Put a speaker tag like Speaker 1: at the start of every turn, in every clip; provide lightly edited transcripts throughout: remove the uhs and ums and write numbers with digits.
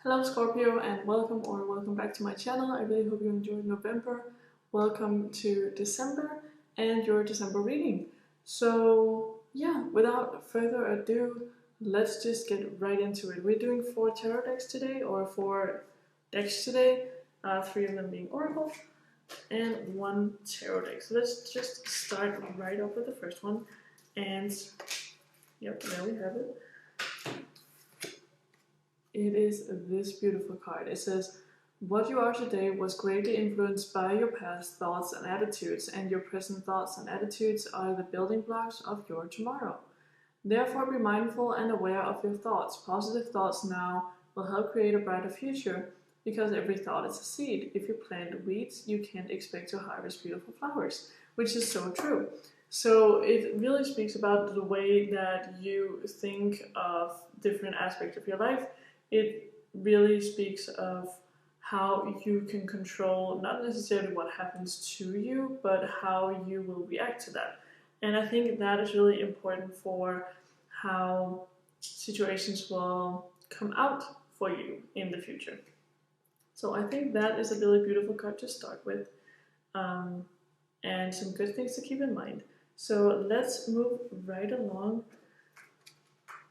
Speaker 1: Hello Scorpio and welcome back to my channel. I really hope you enjoyed November. Welcome to December and your December reading. So yeah, without further ado, let's just get right into it. We're doing 4 tarot decks today, or 4 decks today, 3 of them being Oracle and 1 tarot deck. So let's just start right off with the first one, and yep, there we have it. It is this beautiful card. It says, what you are today was greatly influenced by your past thoughts and attitudes, and your present thoughts and attitudes are the building blocks of your tomorrow. Therefore, be mindful and aware of your thoughts. Positive thoughts now will help create a brighter future, because every thought is a seed. If you plant weeds, you can't expect to harvest beautiful flowers, which is so true. So it really speaks about the way that you think of different aspects of your life. It really speaks of how you can control not necessarily what happens to you, but how you will react to that. And I think that is really important for how situations will come out for you in the future. So I think that is a really beautiful card to start with, and some good things to keep in mind. So let's move right along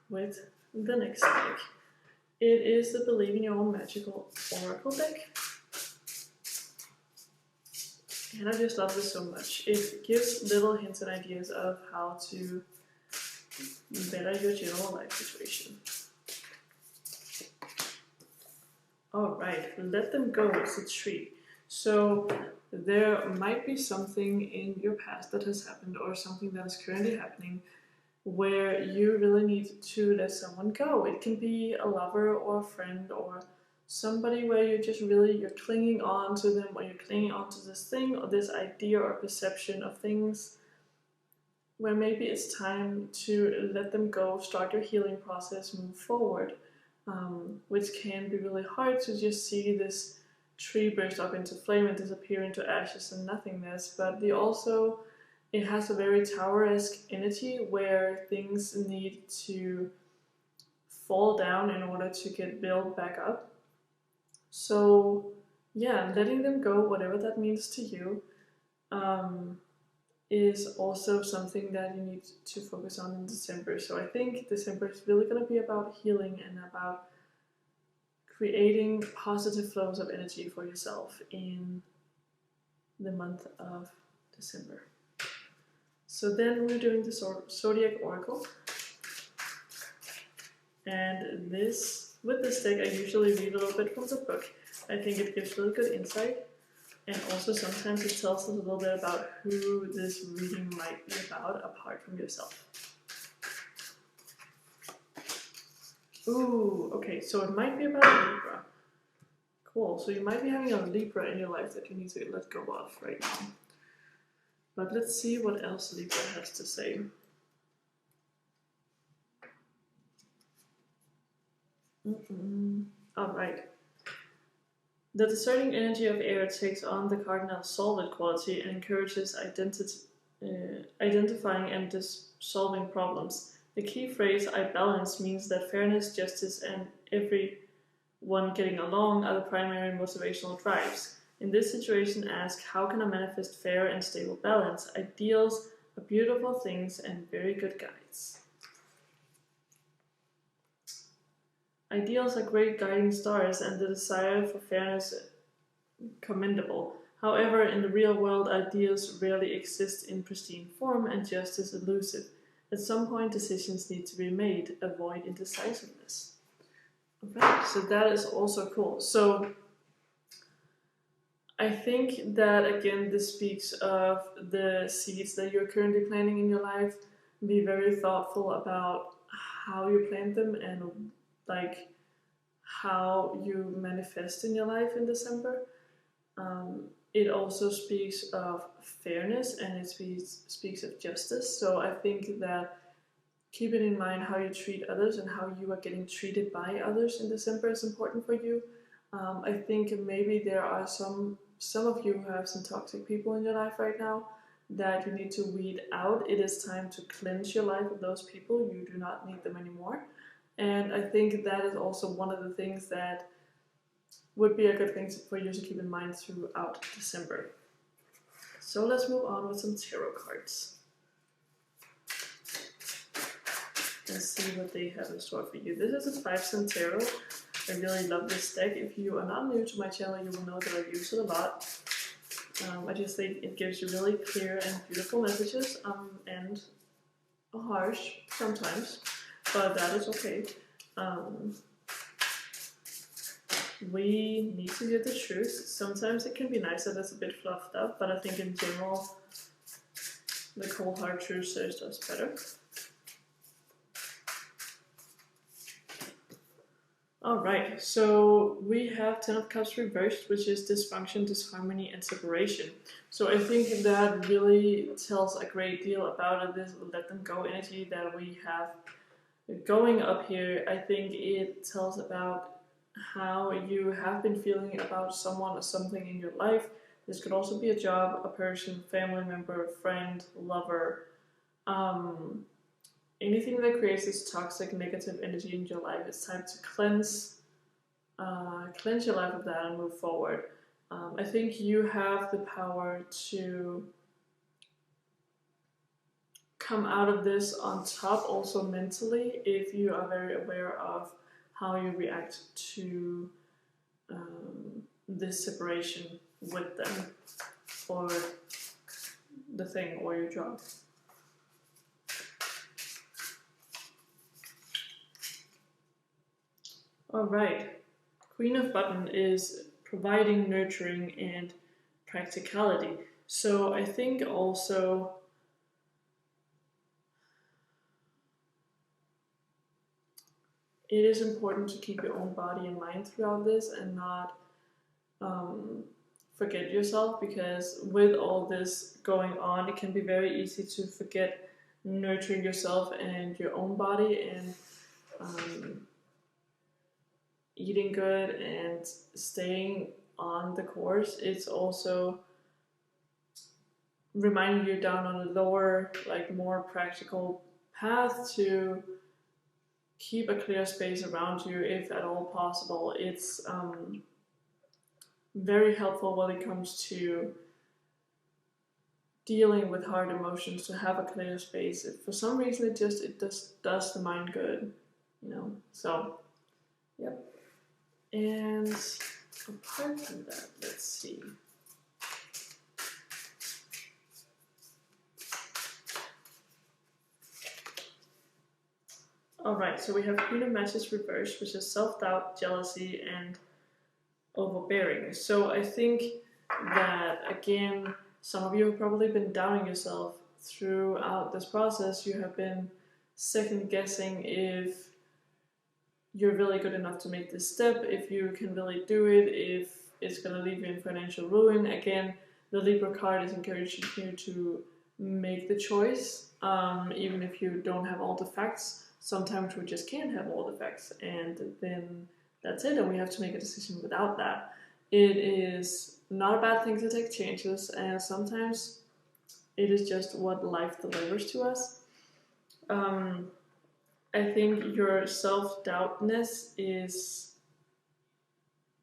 Speaker 1: with the next deck. It is the Believe in Your Own Magical Oracle deck. And I just love this so much. It gives little hints and ideas of how to better your general life situation. Alright, let them go. It's a tree. So there might be something in your past that has happened, or something that is currently happening, where you really need to let someone go. It can be a lover or a friend, or somebody where you're clinging on to them, or you're clinging on to this thing or this idea or perception of things, where maybe it's time to let them go, start your healing process, move forward, which can be really hard to just see this tree burst up into flame and disappear into ashes and nothingness. But it has a very Taurus energy, where things need to fall down in order to get built back up. So yeah, letting them go, whatever that means to you, is also something that you need to focus on in December. So I think December is really going to be about healing and about creating positive flows of energy for yourself in the month of December. So then we're doing the Zodiac Oracle, and with this deck I usually read a little bit from the book. I think it gives really good insight, and also sometimes it tells us a little bit about who this reading might be about apart from yourself. Ooh, okay, so it might be about Libra. Cool, so you might be having a Libra in your life that you need to let go of right now. But let's see what else Libra has to say. Alright. The discerning energy of air takes on the cardinal solid quality and encourages identifying and solving problems. The key phrase, I balance, means that fairness, justice, and everyone getting along are the primary motivational drives. In this situation, ask, how can I manifest fair and stable balance? Ideals are beautiful things and very good guides. Ideals are great guiding stars, and the desire for fairness commendable. However, in the real world, ideals rarely exist in pristine form, and justice elusive. At some point, decisions need to be made. Avoid indecisiveness. Alright, so that is also cool. So I think that, again, this speaks of the seeds that you're currently planting in your life. Be very thoughtful about how you plant them, and like how you manifest in your life in December. It also speaks of fairness, and it speaks of justice. So I think that keeping in mind how you treat others and how you are getting treated by others in December is important for you. I think maybe there are some of you who have some toxic people in your life right now that you need to weed out. It is time to cleanse your life of those people. You do not need them anymore. And I think that is also one of the things that would be a good thing for you to keep in mind throughout December. So let's move on with some tarot cards and see what they have in store for you. This is a 5-cent tarot. I really love this deck. If you are not new to my channel, you will know that I use it a lot. I just think it gives you really clear and beautiful messages, and harsh sometimes, but that is okay. We need to hear the truth. Sometimes it can be nice that it's a bit fluffed up, but I think in general, the cold hard truth serves us better. Alright, so we have 10 of Cups reversed, which is dysfunction, disharmony, and separation. So I think that really tells a great deal about it, this let them go energy that we have going up here. I think it tells about how you have been feeling about someone or something in your life. This could also be a job, a person, family member, friend, lover. Anything that creates this toxic, negative energy in your life, it's time to cleanse your life of that and move forward. I think you have the power to come out of this on top, also mentally, if you are very aware of how you react to this separation with them, or the thing, or your job. Alright, Queen of Button is providing nurturing and practicality. So I think also it is important to keep your own body and mind throughout this and not forget yourself, because with all this going on, it can be very easy to forget nurturing yourself and your own body, and eating good and staying on the course. It's also reminding you down on a lower, like more practical path to keep a clear space around you if at all possible. It's very helpful when it comes to dealing with hard emotions to have a clear space. If for some reason it just does the mind good, you know. So, yep. And apart from that, let's see. Alright, so we have Queen of Matches reversed, which is self-doubt, jealousy, and overbearing. So I think that, again, some of you have probably been doubting yourself throughout this process. You have been second-guessing if you're really good enough to make this step, if you can really do it, if it's going to leave you in financial ruin. Again, the Libra card is encouraging you to make the choice, even if you don't have all the facts. Sometimes we just can't have all the facts, and then that's it, and we have to make a decision without that. It is not a bad thing to take changes, and sometimes it is just what life delivers to us. I think your self-doubtness is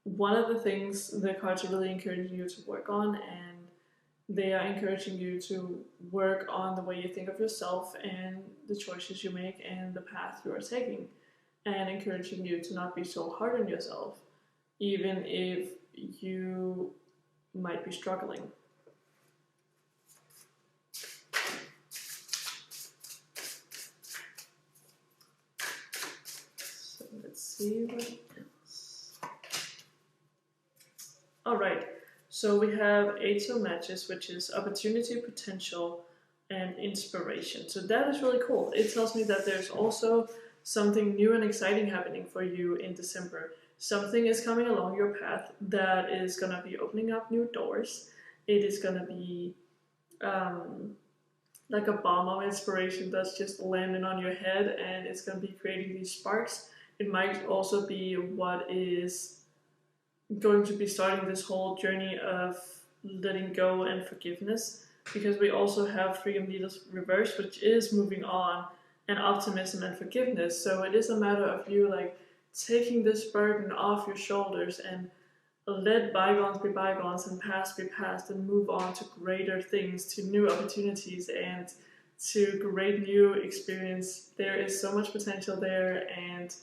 Speaker 1: one of the things the cards are really encouraging you to work on, and they are encouraging you to work on the way you think of yourself and the choices you make and the path you are taking, and encouraging you to not be so hard on yourself, even if you might be struggling. So let's see what else. Alright, so we have 8 of Matches, which is opportunity, potential, and inspiration. So that is really cool. It tells me that there's also something new and exciting happening for you in December. Something is coming along your path that is going to be opening up new doors. It is going to be like a bomb of inspiration that's just landing on your head, and it's going to be creating these sparks. It might also be what is going to be starting this whole journey of letting go and forgiveness, because we also have 3 of Needles reversed, which is moving on, and optimism and forgiveness. So it is a matter of you like taking this burden off your shoulders and let bygones be bygones and past be past and move on to greater things, to new opportunities, and to great new experience. There is so much potential there, and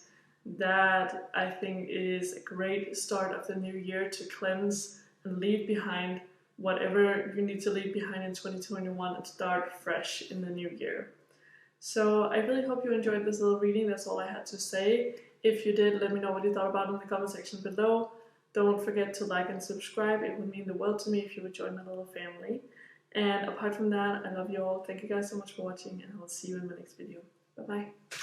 Speaker 1: that I think is a great start of the new year to cleanse and leave behind whatever you need to leave behind in 2021 and start fresh in the new year. So I really hope you enjoyed this little reading. That's all I had to say. If you did, let me know what you thought about it in the comment section below. Don't forget to like and subscribe. It would mean the world to me if you would join my little family. And apart from that, I love you all. Thank you guys so much for watching, and I will see you in my next video. Bye bye.